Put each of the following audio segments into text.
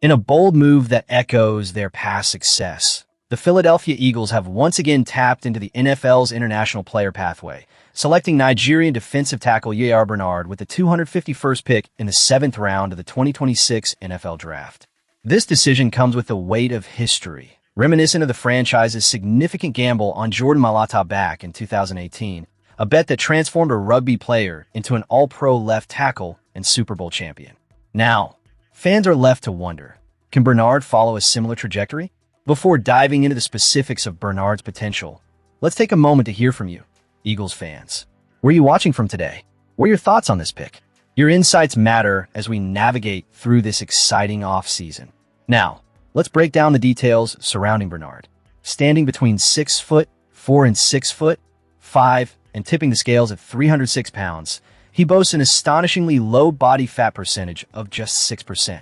In a bold move that echoes their past success, the Philadelphia Eagles have once again tapped into the NFL's international player pathway, selecting Nigerian defensive tackle Uar Bernard with the 251st pick in the 7th round of the 2026 NFL Draft. This decision comes with the weight of history, reminiscent of the franchise's significant gamble on Jordan Mailata back in 2018, a bet that transformed a rugby player into an all-pro left tackle and Super Bowl champion. Now, fans are left to wonder, can Bernard follow a similar trajectory? Before diving into the specifics of Bernard's potential, let's take a moment to hear from you, Eagles fans. Where are you watching from today? What are your thoughts on this pick? Your insights matter as we navigate through this exciting offseason. Now, let's break down the details surrounding Bernard. Standing between 6'4" and 6'5", and tipping the scales at 306 pounds, he boasts an astonishingly low body fat percentage of just 6%.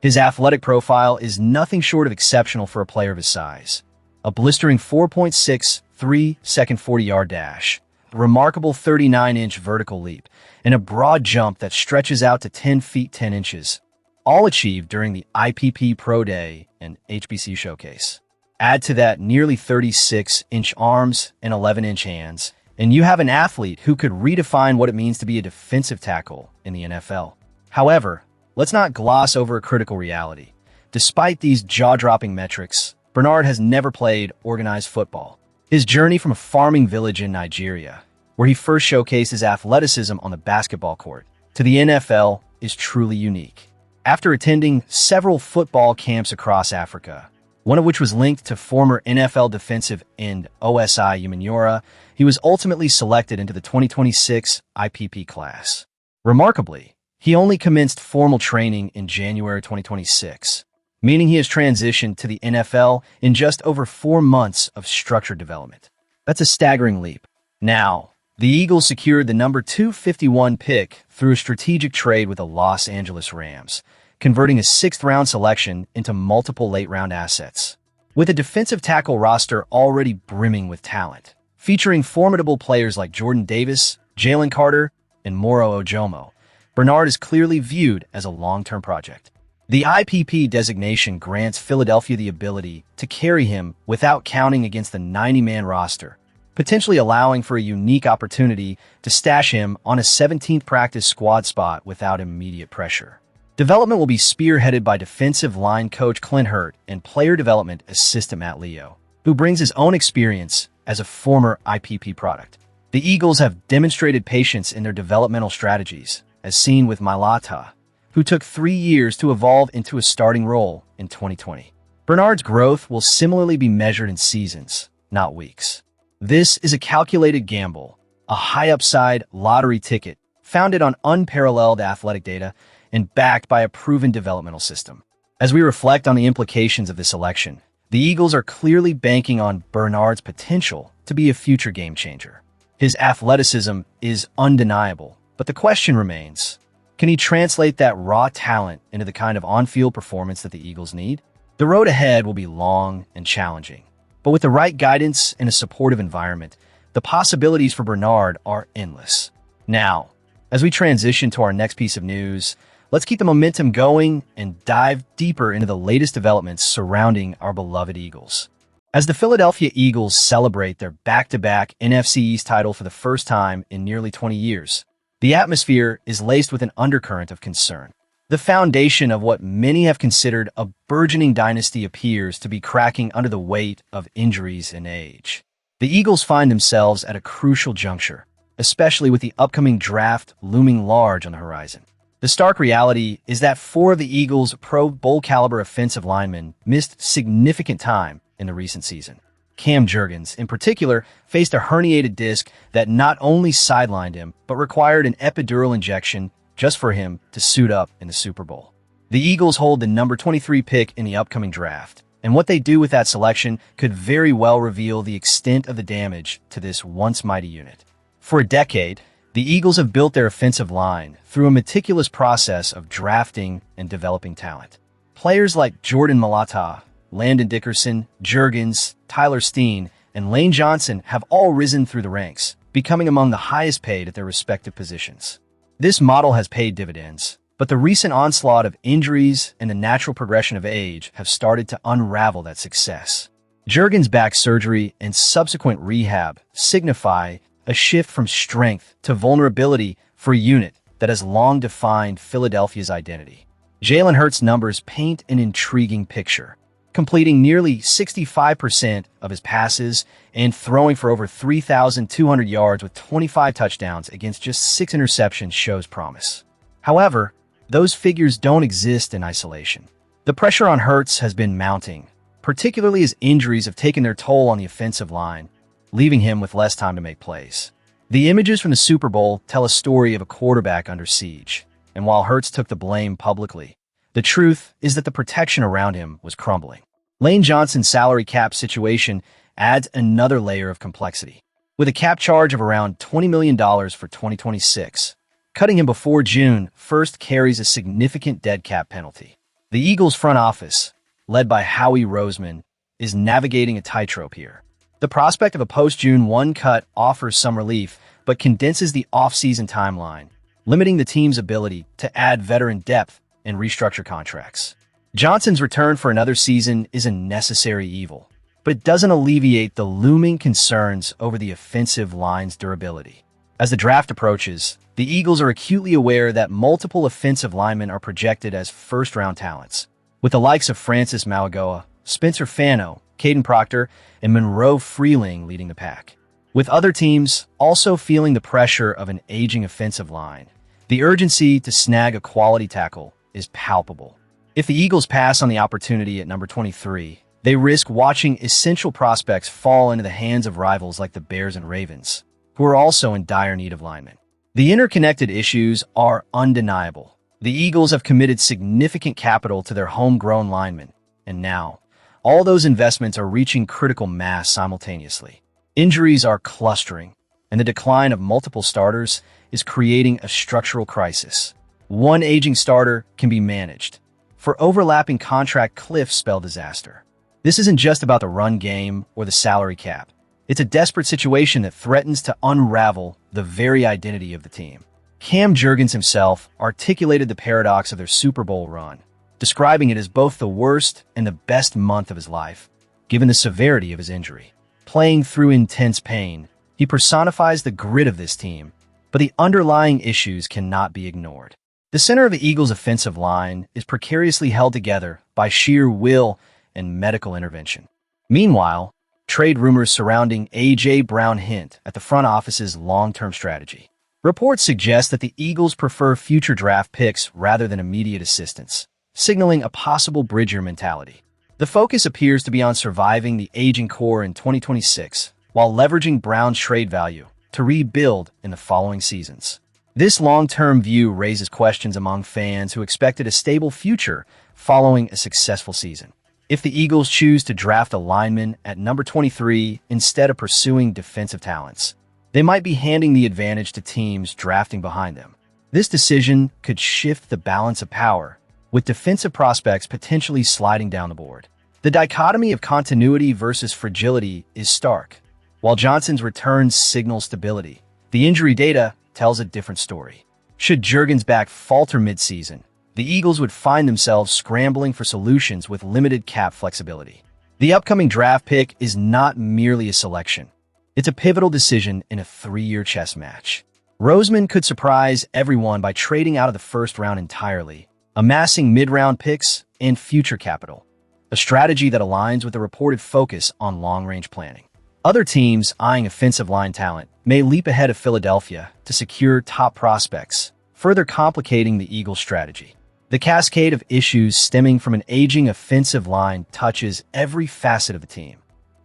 His athletic profile is nothing short of exceptional for a player of his size. A blistering 4.63-second 40-yard dash, a remarkable 39-inch vertical leap, and a broad jump that stretches out to 10 feet 10 inches, all achieved during the IPP Pro Day and HBC Showcase. Add to that nearly 36-inch arms and 11-inch hands, and you have an athlete who could redefine what it means to be a defensive tackle in the NFL. However, let's not gloss over a critical reality. Despite these jaw-dropping metrics, Bernard has never played organized football. His journey from a farming village in Nigeria, where he first showcased his athleticism on the basketball court, to the NFL is truly unique. After attending several football camps across Africa, one of which was linked to former NFL defensive end Osei Umenyiora, he was ultimately selected into the 2026 IPP class. Remarkably, he only commenced formal training in January 2026, meaning he has transitioned to the NFL in just over 4 months of structured development. That's a staggering leap. Now, the Eagles secured the number 251 pick through a strategic trade with the Los Angeles Rams, converting a 6th-round selection into multiple late-round assets. With a defensive tackle roster already brimming with talent, featuring formidable players like Jordan Davis, Jalen Carter, and Moro Ojomo, Bernard is clearly viewed as a long-term project. The IPP designation grants Philadelphia the ability to carry him without counting against the 90-man roster, potentially allowing for a unique opportunity to stash him on a 17th practice squad spot without immediate pressure. Development will be spearheaded by defensive line coach Clint Hurt and player development assistant Matt Leo, who brings his own experience as a former IPP product. The Eagles have demonstrated patience in their developmental strategies, as seen with Mailata, who took 3 years to evolve into a starting role in 2020. Bernard's growth will similarly be measured in seasons, not weeks. This is a calculated gamble, a high-upside lottery ticket founded on unparalleled athletic data and backed by a proven developmental system. As we reflect on the implications of this election, the Eagles are clearly banking on Bernard's potential to be a future game-changer. His athleticism is undeniable, but the question remains, can he translate that raw talent into the kind of on-field performance that the Eagles need? The road ahead will be long and challenging, but with the right guidance and a supportive environment, the possibilities for Bernard are endless. Now, as we transition to our next piece of news, let's keep the momentum going and dive deeper into the latest developments surrounding our beloved Eagles. As the Philadelphia Eagles celebrate their back-to-back NFC East title for the first time in nearly 20 years, the atmosphere is laced with an undercurrent of concern. The foundation of what many have considered a burgeoning dynasty appears to be cracking under the weight of injuries and age. The Eagles find themselves at a crucial juncture, especially with the upcoming draft looming large on the horizon. The stark reality is that 4 of the Eagles' Pro Bowl-caliber offensive linemen missed significant time in the recent season. Cam Jurgens, in particular, faced a herniated disc that not only sidelined him, but required an epidural injection just for him to suit up in the Super Bowl. The Eagles hold the number 23 pick in the upcoming draft, and what they do with that selection could very well reveal the extent of the damage to this once mighty unit. For a decade, the Eagles have built their offensive line through a meticulous process of drafting and developing talent. Players like Jordan Mailata, Landon Dickerson, Jurgens, Tyler Steen, and Lane Johnson have all risen through the ranks, becoming among the highest paid at their respective positions. This model has paid dividends, But the recent onslaught of injuries and the natural progression of age have started to unravel that success. Jurgen's back surgery and subsequent rehab signify a shift from strength to vulnerability for a unit that has long defined Philadelphia's identity. Jalen Hurts' numbers paint an intriguing picture, completing nearly 65% of his passes and throwing for over 3,200 yards with 25 touchdowns against just 6 interceptions shows promise. However, those figures don't exist in isolation. The pressure on Hurts has been mounting, particularly as injuries have taken their toll on the offensive line, leaving him with less time to make plays. The images from the Super Bowl tell a story of a quarterback under siege, and while Hurts took the blame publicly, the truth is that the protection around him was crumbling. Lane Johnson's salary cap situation adds another layer of complexity. With a cap charge of around $20 million for 2026, cutting him before June 1st carries a significant dead cap penalty. The Eagles' front office, led by Howie Roseman, is navigating a tightrope here. The prospect of a post-June 1 cut offers some relief, but condenses the offseason timeline, limiting the team's ability to add veteran depth and restructure contracts. Johnson's return for another season is a necessary evil, but it doesn't alleviate the looming concerns over the offensive line's durability. As the draft approaches, the Eagles are acutely aware that multiple offensive linemen are projected as first-round talents, with the likes of Francis Mauigoa, Spencer Fano, Caden Proctor, and Monroe Freeling leading the pack. With other teams also feeling the pressure of an aging offensive line, the urgency to snag a quality tackle is palpable. If the Eagles pass on the opportunity at number 23, they risk watching essential prospects fall into the hands of rivals like the Bears and Ravens, who are also in dire need of linemen. The interconnected issues are undeniable. The Eagles have committed significant capital to their homegrown linemen, and now, all those investments are reaching critical mass simultaneously. Injuries are clustering, and the decline of multiple starters is creating a structural crisis. One aging starter can be managed, for overlapping contract cliffs spell disaster. This isn't just about the run game or the salary cap. It's a desperate situation that threatens to unravel the very identity of the team. Cam Jurgens himself articulated the paradox of their Super Bowl run, describing it as both the worst and the best month of his life, given the severity of his injury. Playing through intense pain, he personifies the grit of this team, but the underlying issues cannot be ignored. The center of the Eagles' offensive line is precariously held together by sheer will and medical intervention. Meanwhile, trade rumors surrounding A.J. Brown hint at the front office's long-term strategy. Reports suggest that the Eagles prefer future draft picks rather than immediate assistance, signaling a possible bridge year mentality. The focus appears to be on surviving the aging core in 2026, while leveraging Brown's trade value to rebuild in the following seasons. This long-term view raises questions among fans who expected a stable future following a successful season. If the Eagles choose to draft a lineman at number 23 instead of pursuing defensive talents, they might be handing the advantage to teams drafting behind them. This decision could shift the balance of power, with defensive prospects potentially sliding down the board. The dichotomy of continuity versus fragility is stark. While Johnson's return signals stability, the injury data tells a different story. Should Jurgens' back falter midseason, the Eagles would find themselves scrambling for solutions with limited cap flexibility. The upcoming draft pick is not merely a selection. It's a pivotal decision in a 3-year chess match. Roseman could surprise everyone by trading out of the first round entirely, amassing mid-round picks and future capital, a strategy that aligns with the reported focus on long-range planning. Other teams eyeing offensive line talent may leap ahead of Philadelphia to secure top prospects, further complicating the Eagles' strategy. The cascade of issues stemming from an aging offensive line touches every facet of the team.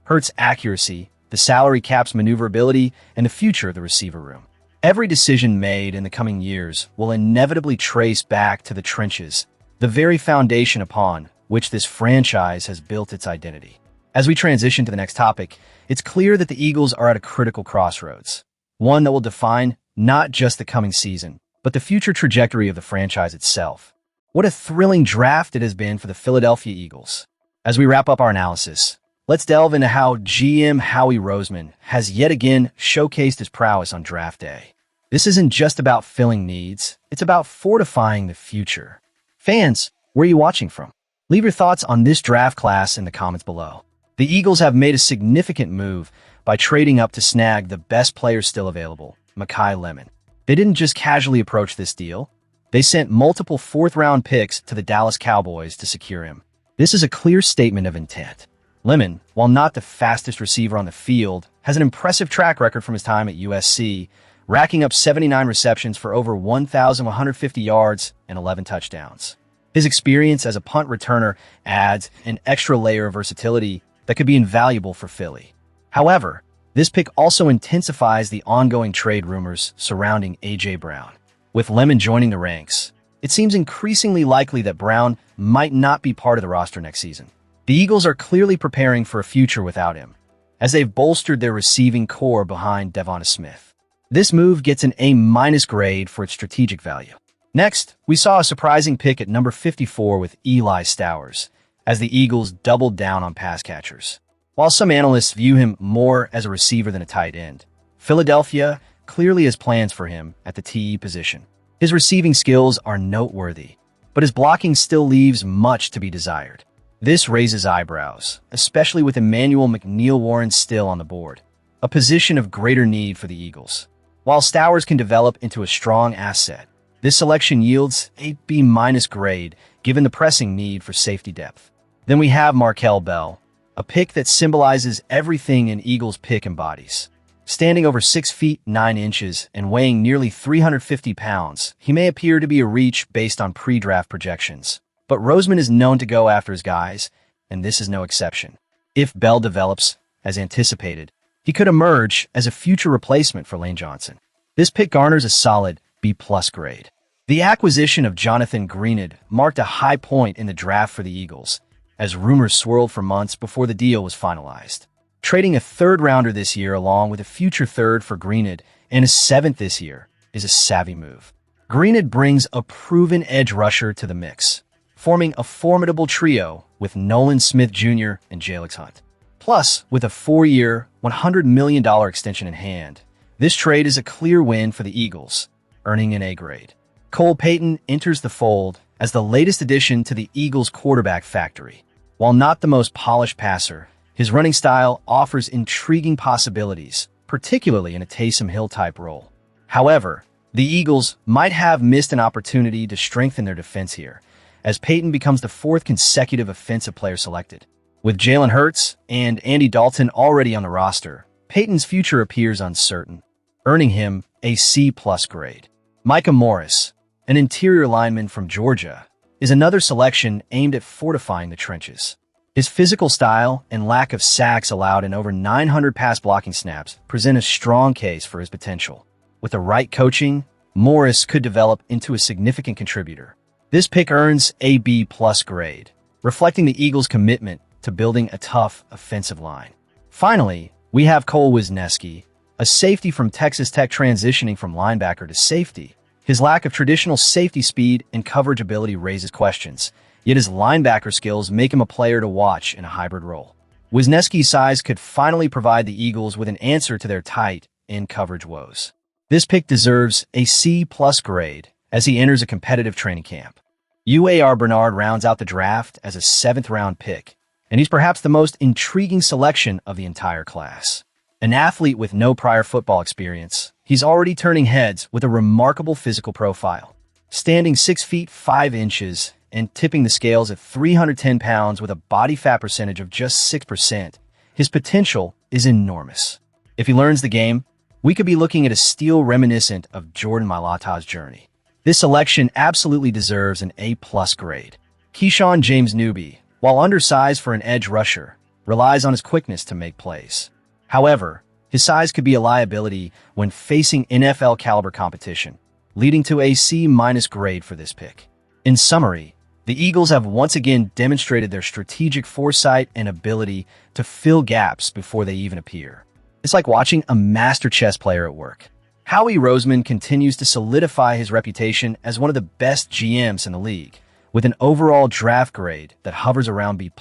Hurts' accuracy, the salary cap's maneuverability, and the future of the receiver room. Every decision made in the coming years will inevitably trace back to the trenches, the very foundation upon which this franchise has built its identity. As we transition to the next topic, it's clear that the Eagles are at a critical crossroads, one that will define not just the coming season, but the future trajectory of the franchise itself. What a thrilling draft it has been for the Philadelphia Eagles. As we wrap up our analysis, let's delve into how GM Howie Roseman has yet again showcased his prowess on draft day. This isn't just about filling needs, It's about fortifying the future. Fans, where are you watching from? Leave your thoughts on this draft class in the comments below. The Eagles have made a significant move by trading up to snag the best player still available, Makai Lemon. They didn't just casually approach this deal. They sent multiple fourth-round picks to the Dallas Cowboys to secure him. This is a clear statement of intent. Lemon, while not the fastest receiver on the field, has an impressive track record from his time at USC, racking up 79 receptions for over 1,150 yards and 11 touchdowns. His experience as a punt returner adds an extra layer of versatility that could be invaluable for Philly. However, this pick also intensifies the ongoing trade rumors surrounding A.J. Brown. With Lemon joining the ranks, it seems increasingly likely that Brown might not be part of the roster next season. The Eagles are clearly preparing for a future without him, as they've bolstered their receiving core behind Devonta Smith. This move gets an A- grade for its strategic value. Next, we saw a surprising pick at number 54 with Eli Stowers, as the Eagles doubled down on pass catchers. While some analysts view him more as a receiver than a tight end, Philadelphia clearly has plans for him at the TE position. His receiving skills are noteworthy, but his blocking still leaves much to be desired. This raises eyebrows, especially with Emmanuel McNeil-Warren still on the board, a position of greater need for the Eagles. While Stowers can develop into a strong asset, this selection yields a B- grade given the pressing need for safety depth. Then we have Markel Bell, a pick that symbolizes everything an Eagles pick embodies. Standing over 6 feet 9 inches and weighing nearly 350 pounds, he may appear to be a reach based on pre-draft projections. But Roseman is known to go after his guys, and this is no exception. If Bell develops as anticipated, he could emerge as a future replacement for Lane Johnson. This pick garners a solid B+ grade. The acquisition of Jonathan Greenard marked a high point in the draft for the Eagles, as rumors swirled for months before the deal was finalized. Trading a third-rounder this year along with a future third for Greenard and a seventh this year is a savvy move. Greenard brings a proven edge rusher to the mix, forming a formidable trio with Nolan Smith Jr. and Jalix Hunt. Plus, with a 4-year, $100 million extension in hand, this trade is a clear win for the Eagles, earning an A grade. Cole Payton enters the fold as the latest addition to the Eagles quarterback factory. While not the most polished passer, his running style offers intriguing possibilities, particularly in a Taysom Hill-type role. However, the Eagles might have missed an opportunity to strengthen their defense here, as Payton becomes the 4th consecutive offensive player selected. With Jalen Hurts and Andy Dalton already on the roster, Payton's future appears uncertain, earning him a C+ grade. Micah Morris, an interior lineman from Georgia, is another selection aimed at fortifying the trenches. His physical style and lack of sacks allowed in over 900 pass blocking snaps present a strong case for his potential. With the right coaching, Morris could develop into a significant contributor. This pick earns a B+ grade, reflecting the Eagles' commitment to building a tough offensive line. Finally, we have Cole Wisniewski, a safety from Texas Tech transitioning from linebacker to safety. His lack of traditional safety speed and coverage ability raises questions, yet his linebacker skills make him a player to watch in a hybrid role. Wisniewski's size could finally provide the Eagles with an answer to their tight end coverage woes. This pick deserves a C+ grade as he enters a competitive training camp. Uar Bernard rounds out the draft as a 7th-round pick, and he's perhaps the most intriguing selection of the entire class. An athlete with no prior football experience, he's already turning heads with a remarkable physical profile. Standing 6 feet 5 inches and tipping the scales at 310 pounds with a body fat percentage of just 6%, his potential is enormous. If he learns the game, we could be looking at a steal reminiscent of Jordan Mailata's journey. This selection absolutely deserves an A+ grade. Keyshawn James Newby, while undersized for an edge rusher, relies on his quickness to make plays. However, his size could be a liability when facing NFL-caliber competition, leading to a C- grade for this pick. In summary, the Eagles have once again demonstrated their strategic foresight and ability to fill gaps before they even appear. It's like watching a master chess player at work. Howie Roseman continues to solidify his reputation as one of the best GMs in the league, with an overall draft grade that hovers around B+/A-.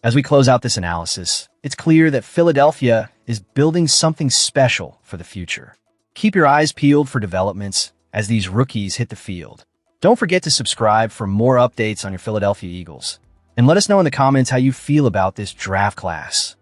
As we close out this analysis, it's clear that Philadelphia is building something special for the future. Keep your eyes peeled for developments as these rookies hit the field. Don't forget to subscribe for more updates on your Philadelphia Eagles. And let us know in the comments how you feel about this draft class.